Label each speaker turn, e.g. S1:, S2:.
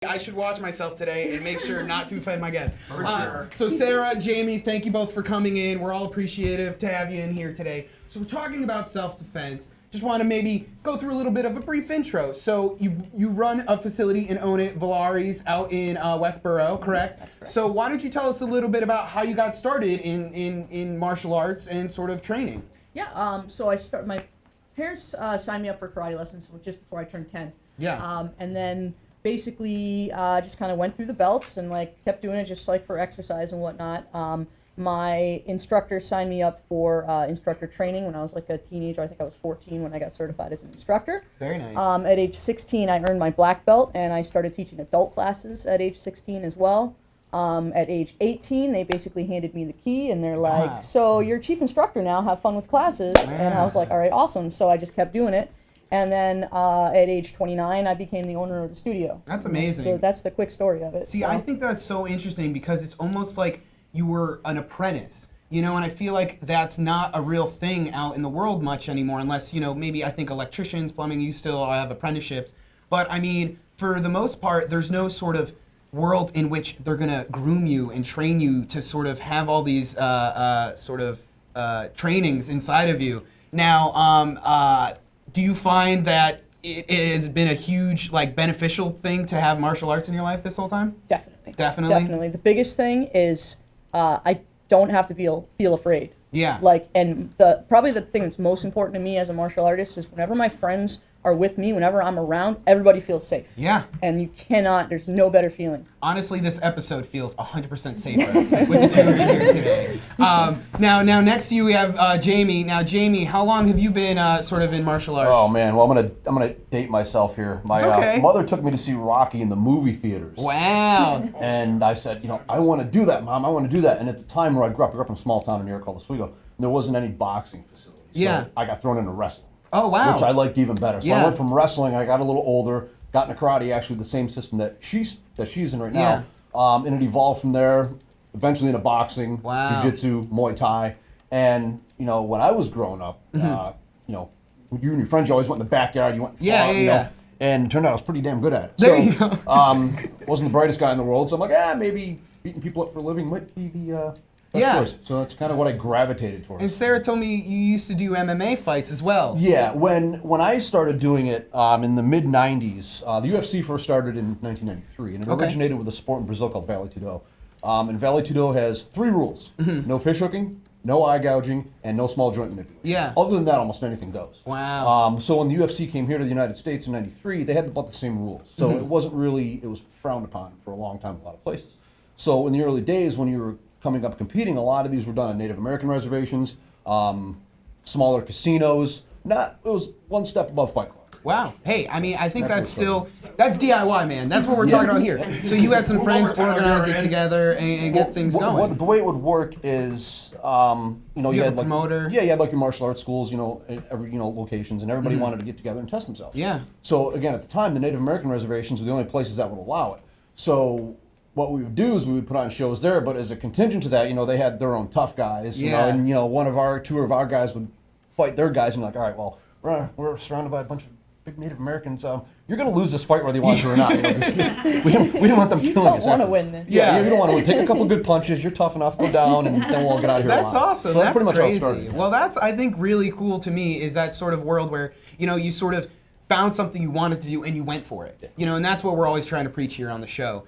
S1: I should watch myself today and make sure not to offend my guests.
S2: For sure.
S1: So Sarah, Jamie, thank you both for coming in. We're all appreciative to have you in here today. So we're talking about self-defense. Just want to maybe go through a little bit of a brief intro. So you run a facility and own it, Valari's, out in Westboro, correct?
S3: That's correct.
S1: So why don't you tell us a little bit about how you got started in martial arts and sort of training?
S3: Yeah, so my parents signed me up for karate lessons just before I turned 10.
S1: Yeah.
S3: And then basically just kind of went through the belts and like kept doing it just like for exercise and whatnot. My instructor signed me up for instructor training when I was like a teenager. I think I was 14 when I got certified as an instructor.
S1: Very nice.
S3: At age 16, I earned my black belt, and I started teaching adult classes at age 16 as well. At age 18, they basically handed me the key, and they're like,
S1: Wow.
S3: so you're chief instructor now, have fun with classes. And I was like, all right, awesome. So I just kept doing it. And then at age 29, I became the owner of the studio.
S1: That's amazing.
S3: So that's the quick story of it.
S1: See,
S3: so.
S1: I think that's so interesting because it's almost like you were an apprentice, you know, and I feel like that's not a real thing out in the world much anymore unless, you know, maybe I think electricians, plumbing, you still have apprenticeships. But I mean, for the most part, there's no sort of world in which they're going to groom you and train you to sort of have all these trainings inside of you. Now, do you find that it has been a huge, like, beneficial thing to have martial arts in your life this whole time?
S3: Definitely.
S1: Definitely?
S3: Definitely. The biggest thing is I don't have to feel afraid.
S1: Yeah.
S3: Like, and probably the thing that's most important to me as a martial artist is whenever my friends are with me, whenever I'm around, everybody feels safe.
S1: Yeah.
S3: And you cannot, there's no better feeling.
S1: Honestly, this episode feels 100% safer with the two of you here today. Now next to you we have Jamie. Now, Jamie, how long have you been sort of in martial arts?
S2: Oh man, well I'm gonna date myself here. My
S1: It's okay.
S2: mother took me to see Rocky in the movie theaters.
S1: Wow.
S2: And I said, I want to do that, Mom. I want to do that. And at the time where I grew up in a small town in New York called Oswego, and there wasn't any boxing facilities.
S1: Yeah.
S2: So I got thrown into wrestling.
S1: Oh, wow.
S2: Which I liked even better. So
S1: Yeah.
S2: I went from wrestling. I got a little older, got into karate, actually the same system that she's in right now. And it evolved from there, eventually into boxing,
S1: Wow.
S2: jiu-jitsu, Muay Thai. And when I was growing up, you and your friends, you always went in the backyard. You went and
S1: Yeah,
S2: fought,
S1: yeah, yeah.
S2: And it turned out I was pretty damn good at it.
S1: There
S2: so,
S1: you go.
S2: wasn't the brightest guy in the world. So I'm like, maybe beating people up for a living might be the best
S1: Yeah.
S2: choice. So that's kind of what I gravitated towards.
S1: And Sarah told me you used to do MMA fights as well.
S2: Yeah, when I started doing it in the mid '90s, the UFC first started in 1993, and it
S1: Okay.
S2: originated with a sport in Brazil called Vale Tudo. And Vale Tudo has 3 rules: no fish hooking, no eye gouging, and no small joint manipulation.
S1: Yeah.
S2: Other than that, almost anything goes.
S1: Wow.
S2: So when the UFC came here to the United States in '93, they had about the same rules. So it wasn't really, it was frowned upon for a long time in a lot of places. So in the early days when you were coming up competing, a lot of these were done on Native American reservations, smaller casinos. It was one step above Fight Club.
S1: Wow. Hey, I mean, I think
S2: That's
S1: that's DIY, man. That's what we're talking about here. So you had some friends organize it together and get things going.
S2: The way it would work is, you
S1: have
S2: had
S1: a promoter?
S2: Yeah, you had like your martial arts schools, in every locations, and everybody wanted to get together and test themselves.
S1: Yeah.
S2: So again, at the time, the Native American reservations were the only places that would allow it. So what we would do is we would put on shows there, but as a contingent to that, they had their own tough guys,
S1: Yeah.
S2: and two of our guys would fight their guys, and like, all right, well, we're surrounded by a bunch of big Native Americans. You're going to lose this fight whether you want to or not. 'Cause we didn't want them
S3: You
S2: killing
S3: don't
S2: us.
S3: wanna
S2: afterwards.
S3: win this.
S2: Yeah,
S1: Yeah.
S2: you don't want to win. Take a couple good punches. You're tough enough. Go down, and then we'll get out of here.
S1: That's
S2: alive.
S1: awesome.
S2: So that's pretty much
S1: crazy.
S2: how it started.
S1: Well, that's, I think, really cool to me is that sort of world where, you sort of found something you wanted to do and you went for it. And that's what we're always trying to preach here on the show.